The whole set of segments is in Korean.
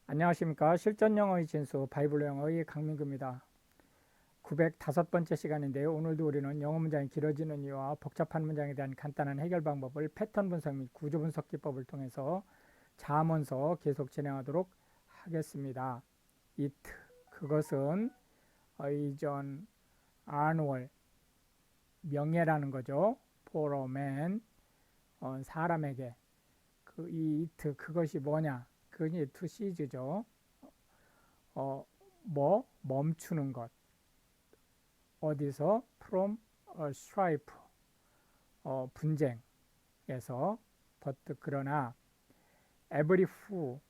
안녕하십니까. 실전 영어의 진수 바이블 영어의 강민구입니다. 905번째 시간인데요. 오늘도 우리는 영어 문장이 길어지는 이유와 복잡한 문장에 대한 간단한 해결 방법을 패턴 분석 및 구조 분석 기법을 통해서 자문서 계속 진행하도록 하겠습니다. it 그것은 의전 annual 명예라는 거죠. for a man 사람에게 이 it 그것이 뭐냐? 그것이 to seize죠. 멈추는 것. 어디서? from a strife, 분쟁에서. but 그러나 every fool,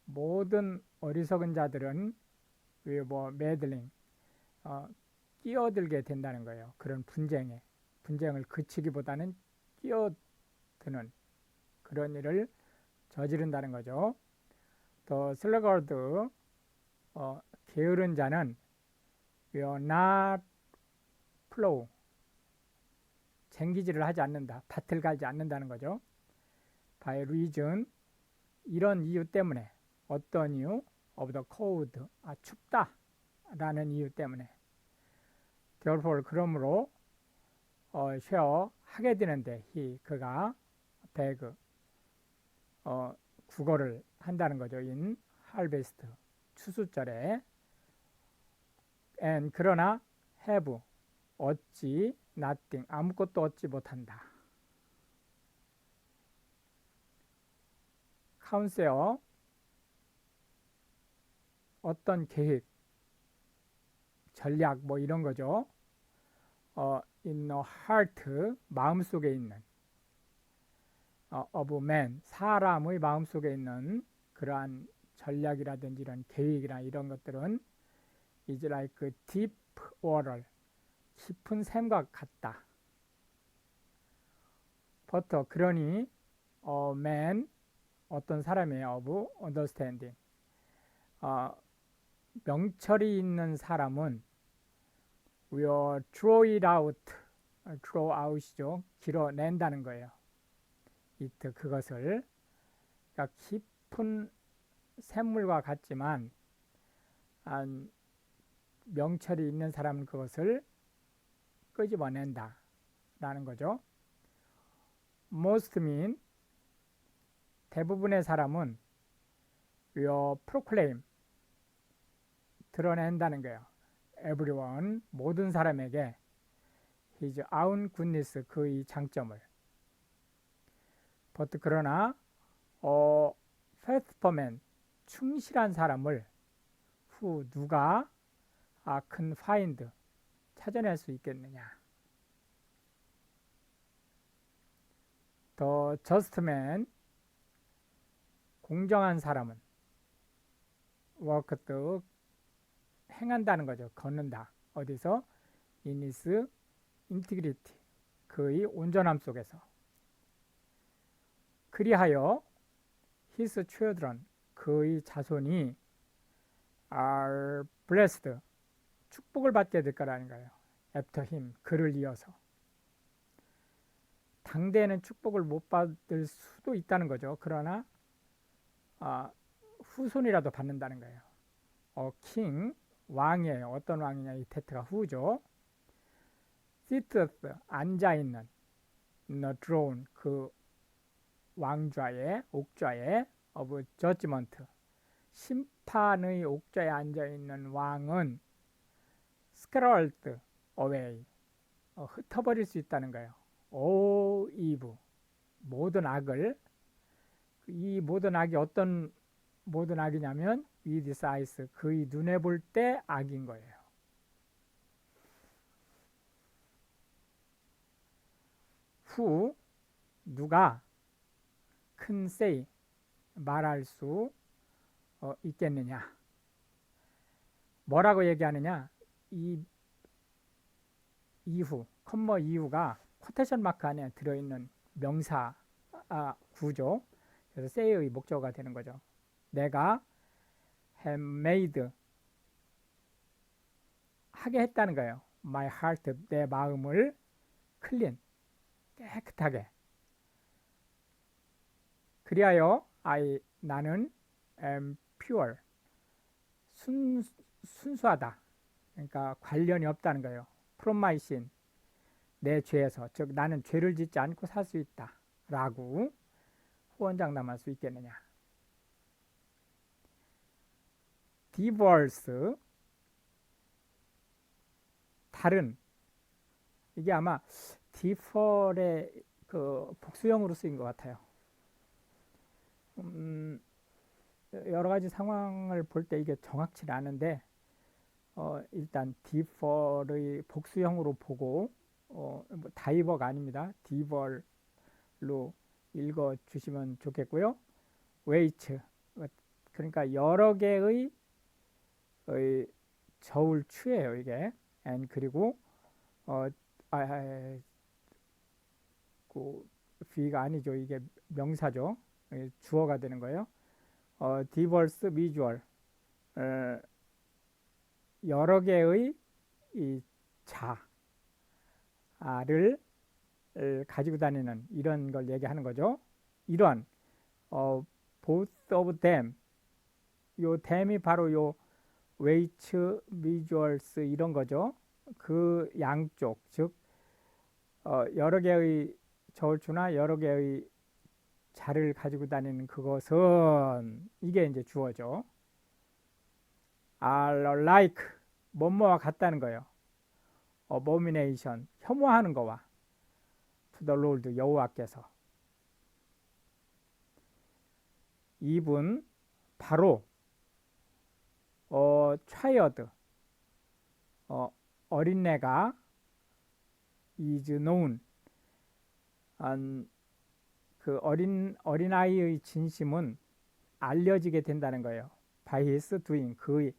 모든 어리석은 자들은 meddling, 끼어들게 된다는 거예요. 그런 분쟁을 그치기보다는 끼어드는 그런 일을 저지른다는 거죠. 더 sluggard, 게으른 자는 will not plow, 쟁기질을 하지 않는다, 밭을 갈지 않는다는 거죠. by reason, 이런 이유 때문에. 어떤 이유? of the cold, 춥다 라는 이유 때문에. therefore, 그러므로 share, 하게 되는데 그가 beg, 국어를 한다는 거죠. in harvest, 추수절에. and 그러나 have, 얻지 nothing, 아무것도 얻지 못한다. counsel, 어떤 계획, 전략 이런 거죠. in the heart, 마음속에 있는, of man, 사람의 마음속에 있는 그러한 전략이라든지 이런 계획이나 이런 것들은 is like deep water, 깊은 샘과 같다. but 그러니 man, 어떤 사람이에요. of understanding, 명철이 있는 사람은 will draw it out, draw out이죠. 길어낸다는 거예요. it 그것을. 그러니까 깊은 샘물과 같지만 명철이 있는 사람은 그것을 끄집어낸다 라는 거죠. most mean, 대부분의 사람은 will proclaim, 드러낸다는 거예요. everyone, 모든 사람에게 his own goodness, 그의 장점을. but 그러나 faithful man, 충실한 사람을 who, 누가 can find, 찾아낼 수 있겠느냐. the just man, 공정한 사람은 walked, 행한다는 거죠. 걷는다. 어디서? in his integrity, 그의 온전함 속에서. 그리하여 his children, 그의 자손이 are blessed, 축복을 받게 될 거라는 거예요. after him, 그를 이어서. 당대에는 축복을 못 받을 수도 있다는 거죠. 그러나 후손이라도 받는다는 거예요. king, 왕이에요. 어떤 왕이냐? 이 테트가 후죠. sitteth, 앉아있는. the throne, 그 왕좌에, 옥좌에. of judgment, 심판의 옥좌에 앉아있는 왕은 scattered away, 흩어버릴 수 있다는 거예요. all evil, 모든 악을. 이 모든 악이 어떤 모든 악이냐면 with his eyes, 그의 눈에 볼 때 악인 거예요. who, 누가 can say, 말할 수 있겠느냐. 뭐라고 얘기하느냐. 이 이후, 컴마 이후가 코테이션 마크 안에 들어있는 명사 구조. 그래서 say의 목적어가 되는 거죠. 내가 have made, 하게 했다는 거예요. my heart, 내 마음을 clean, 깨끗하게. 그리하여 나는 am pure, 순수하다. 그러니까 관련이 없다는 거예요. from my sin, 내 죄에서, 즉 나는 죄를 짓지 않고 살 수 있다 라고 후원장담할 수 있겠느냐. divorce, 다른, 이게 아마 differ의 그 복수형으로 쓰인 것 같아요. 여러 가지 상황을 볼 때 이게 정확치 않은데 일단 differ의 복수형으로 보고 뭐 다이버가 아닙니다. diver로 읽어 주시면 좋겠고요. weight, 그러니까 여러 개의 저울추예요 이게. and 그리고 그 B가 아니죠. 이게 명사죠. 주어가 되는 거예요. diverse visual, 여러 개의 이 자를 가지고 다니는 이런 걸 얘기하는 거죠. 이런 both of them, 요 them이 바로 요 weights, visuals 이런 거죠. 그 양쪽, 즉 여러 개의 저울추나 여러 개의 자를 가지고 다니는 그것은 이게 이제 주어죠. are like, 뭐뭐와 같다는 거예요. abomination, 혐오하는 거와 to the Lord, 여호와께서. 2분, 바로 child, 어린애가 is known, 그 어린아이의 진심은 알려지게 된다는 거예요. by his doing, 그의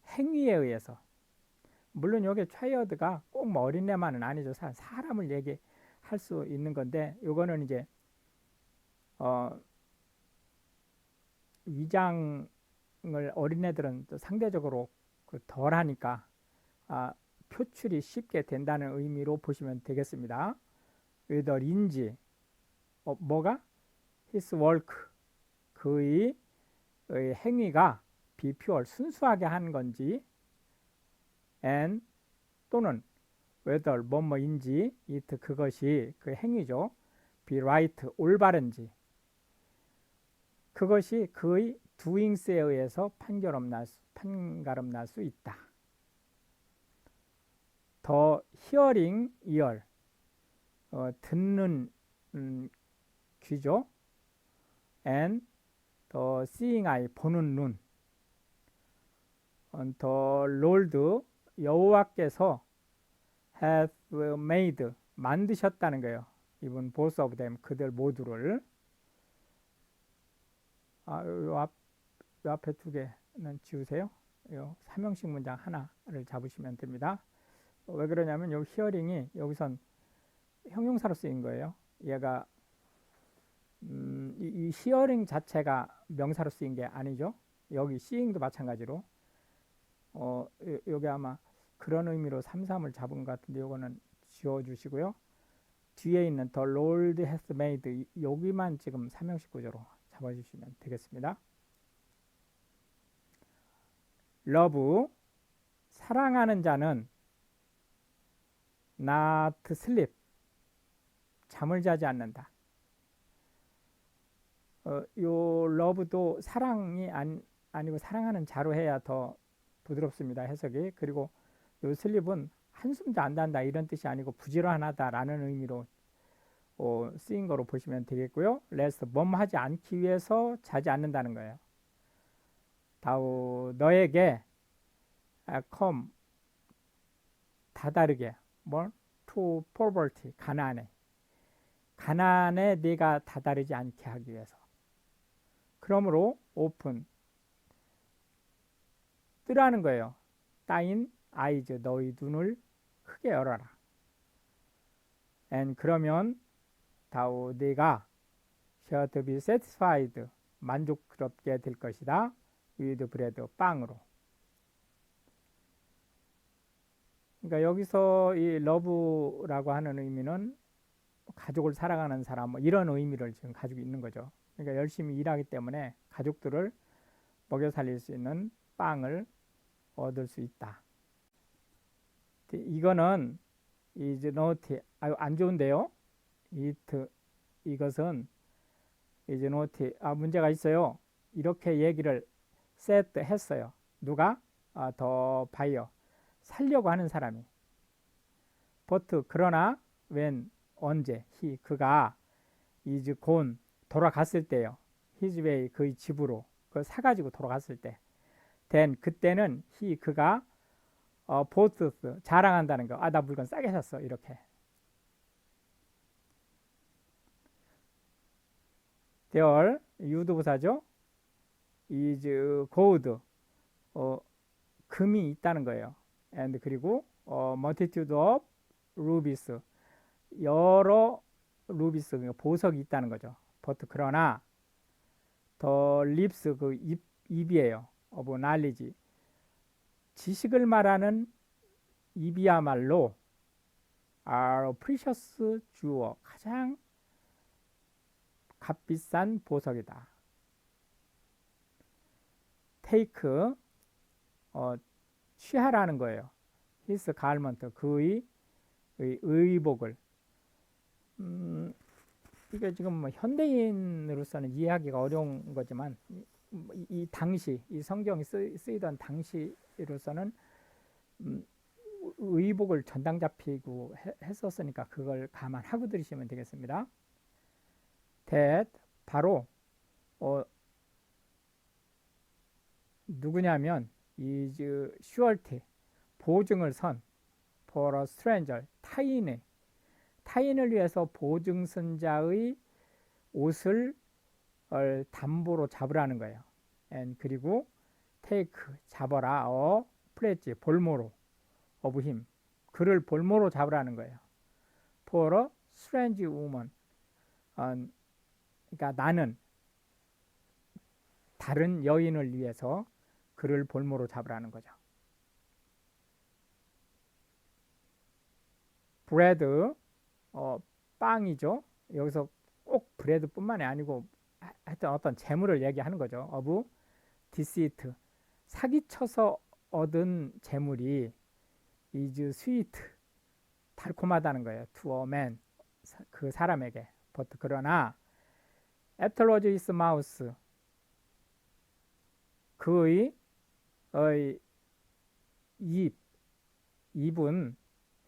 행위에 의해서. 물론 여기 child가 꼭 뭐 어린애만은 아니죠. 사람을 얘기할 수 있는 건데, 요거는 이제 위장을 어린애들은 또 상대적으로 덜 하니까 표출이 쉽게 된다는 의미로 보시면 되겠습니다. whether인지, 뭐가? his work, 그의 행위가 be pure, 순수하게 한 건지, and 또는 whether, 뭐뭐인지, it, 그것이, 그 행위죠, be right, 올바른지, 그것이 그의 doings에 의해서 판가름 날 수 있다. 더 hearing ear, 듣는 귀죠. and 더 seeing eye, 보는 눈. 더 Lord, 여호와께서 hath made, 만드셨다는 거예요. 이분 both of them, 그들 모두를. 요 앞에 두 개는 지우세요. 요 3형식 문장 하나를 잡으시면 됩니다. 왜 그러냐면 요 hearing이 여기선 형용사로 쓰인 거예요. 얘가 이 hearing 자체가 명사로 쓰인 게 아니죠. 여기 seeing도 마찬가지로 여기 아마 그런 의미로 3~3을 잡은 것 같은데 요거는 지워주시고요. 뒤에 있는 the Lord hath made, 여기만 지금 3형식 구조로 잡아주시면 되겠습니다. love, 사랑하는 자는 not sleep, 잠을 자지 않는다. 요 love도 사랑이 아니고 사랑하는 자로 해야 더 부드럽습니다, 해석이. 그리고 요 sleep은 한숨도 안 잔다 이런 뜻이 아니고 부지런하다라는 의미로 쓰인 거로 보시면 되겠고요. rest, 뭐뭐하지 않기 위해서 자지 않는다는 거예요. 다우, 너에게 come, 다다르게, 뭘? to poverty, 가난에 네가 다다르지 않게 하기 위해서. 그러므로 open, 뜨라는 거예요. thine eyes, 너희 눈을 크게 열어라. and 그러면 다우, 네가 shall be satisfied, 만족스럽게 될 것이다. with bread, 빵으로. 그러니까 여기서 이 love라고 하는 의미는 가족을 사랑하는 사람, 뭐 이런 의미를 지금 가지고 있는 거죠. 그러니까 열심히 일하기 때문에 가족들을 먹여 살릴 수 있는 빵을 얻을 수 있다. 이거는 is not 아유 안 좋은데요. 이것은 is not 문제가 있어요. 이렇게 얘기를 set 했어요. 누가? 더 바이어 살려고 하는 사람이. but 그러나 when 언제 그가 is gone 돌아갔을 때요. his way 그의 집으로 그걸 사가지고 돌아갔을 때 then 그때는 그가 boasts 자랑한다는 거. 나 물건 싸게 샀어. 이렇게. there 유도부사죠. is gold 금이 있다는 거예요. and 그리고 multitude of rubies 여러 루비스 보석이 있다는 거죠. but 그러나 the lips 그 입이에요. of knowledge 지식을 말하는 입이야말로 are precious jewel 가장 값비싼 보석이다. take 취하라는 거예요. his garment 그의 의복을 이게 지금 뭐 현대인으로서는 이해하기가 어려운 거지만 이 당시 이 성경이 쓰이던 당시로서는 의복을 전당 잡히고 했었으니까 그걸 감안하고 들으시면 되겠습니다. that 바로 누구냐면 is surety 보증을 선 for a stranger 타인을 위해서 보증선자의 옷을 담보로 잡으라는 거예요. and 그리고 take 잡아라 pledge 볼모로 of him 그를 볼모로 잡으라는 거예요. for a strange woman 그러니까 나는 다른 여인을 위해서 그를 볼모로 잡으라는 거죠. bread 빵이죠. 여기서 꼭 브레드뿐만이 아니고 하여튼 어떤 재물을 얘기하는 거죠. of deceit 사기쳐서 얻은 재물이 is sweet 달콤하다는 거예요. to a man 그 사람에게. but 그러나 afterwards his mouth 그의 입은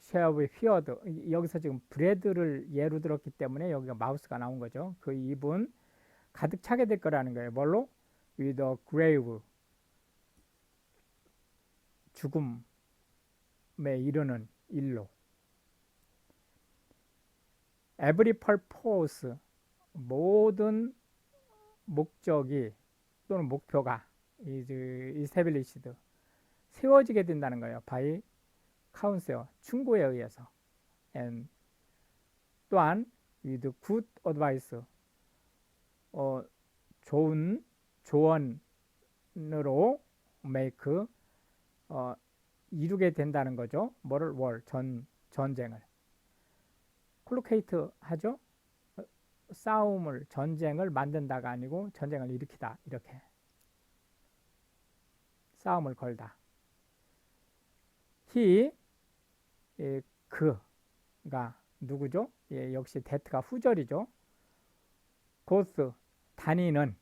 shall be filled 여기서 지금 브레드를 예로 들었기 때문에 여기가 마우스가 나온 거죠. 그 입은 가득 차게 될 거라는 거예요. 뭘로? with a grave 죽음에 이르는 일로. every purpose 모든 목적이 또는 목표가 is established 세워지게 된다는 거예요. by counsel 충고에 의해서. and 또한 with good advice 좋은 조언으로 make 이루게 된다는 거죠. 뭐를? 전쟁을 콜로케이트 하죠. 싸움을 전쟁을 만든다가 아니고 전쟁을 일으키다 이렇게 싸움을 걸다. 그가 누구죠? 역시 that가 후절이죠. goes 다니는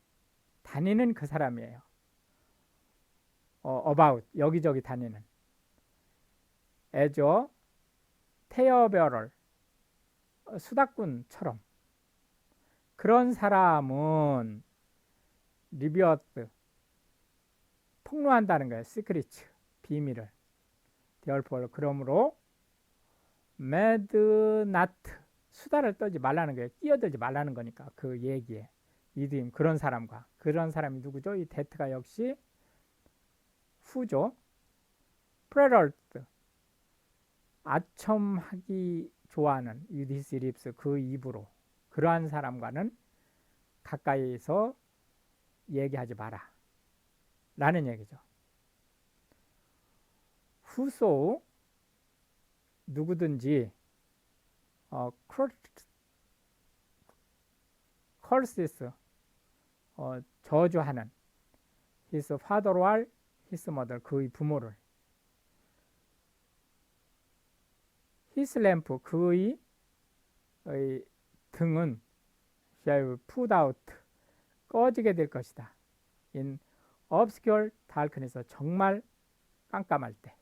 그 사람이에요. about 여기저기 다니는 as a talebearer 수다꾼처럼 그런 사람은 리비어스 폭로한다는 거예요. 시크릿 비밀을. therefore 그러므로 mad not 수다를 떨지 말라는 거예요. 끼어들지 말라는 거니까 그 얘기에 이드임 그런 사람과 그런 사람이 누구죠? 이 that가 역시 후죠. predators 아첨하기 좋아하는 with his lips 그 입으로 그러한 사람과는 가까이서 얘기하지 마라 라는 얘기죠. whoso 누구든지 curses 저주하는 his father or his mother, 그의 부모를. his lamp, 그의 등은 shall put out, 꺼지게 될 것이다. in obscure darkness, 정말 깜깜할 때.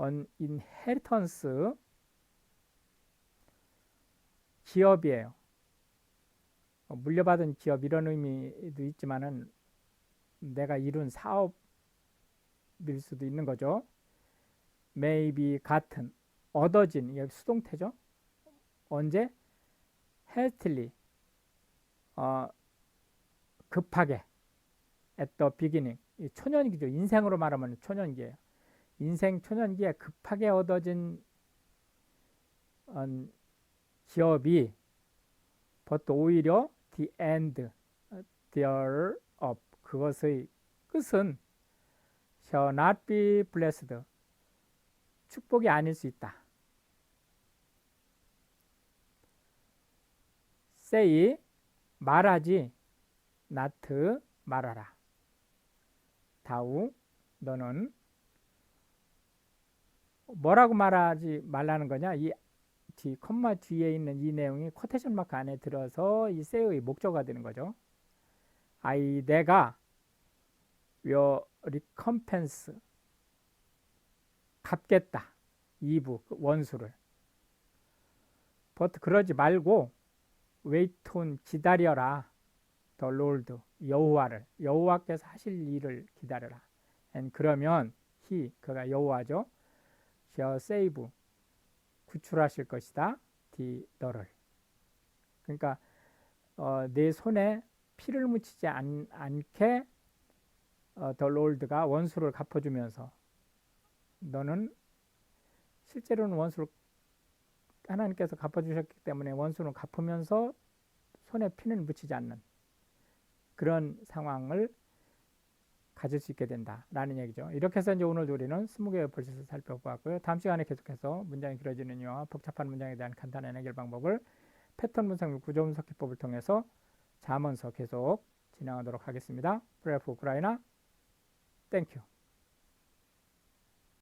an inheritance, 기업이에요. 물려받은 기업 이런 의미도 있지만은 내가 이룬 사업일 수도 있는 거죠. maybe 같은, 얻어진, 이게 수동태죠. 언제? hastily, 급하게. at the beginning, 초년기죠. 인생으로 말하면 초년기예요. 인생 초년기에 급하게 얻어진 기업이 but 오히려 the end thereof, 그것의 끝은 shall not be blessed, 축복이 아닐 수 있다. say, 말하지, not, 말하라. 다우, 너는 뭐라고 말하지 말라는 거냐? 이 콤마 뒤에 있는 이 내용이 코테이션 마크 안에 들어서 이 say의 목적어가 되는 거죠. 내가 your recompense, 갚겠다, 이부, 원수를. but 그러지 말고 wait on, 기다려라, the Lord, 여호와를, 여호와께서 하실 일을 기다려라. and 그러면 he, 그가 여호와죠, shall save, 구출하실 것이다, 너를. 그러니까 내 손에 피를 묻히지 않게 the Lord가 원수를 갚아주면서, 너는 실제로는 원수를 하나님께서 갚아주셨기 때문에 원수는 갚으면서 손에 피는 묻히지 않는 그런 상황을 가질 수 있게 된다라는 얘기죠. 이렇게 해서 이제 오늘 우리는 20개의 벌칙을 살펴보았고요. 다음 시간에 계속해서 문장이 길어지는 이유와 복잡한 문장에 대한 간단한 해결 방법을 패턴 분석 및 구조 분석 기법을 통해서 잠언서 계속 진행하도록 하겠습니다. Pray for Ukraine. Thank you.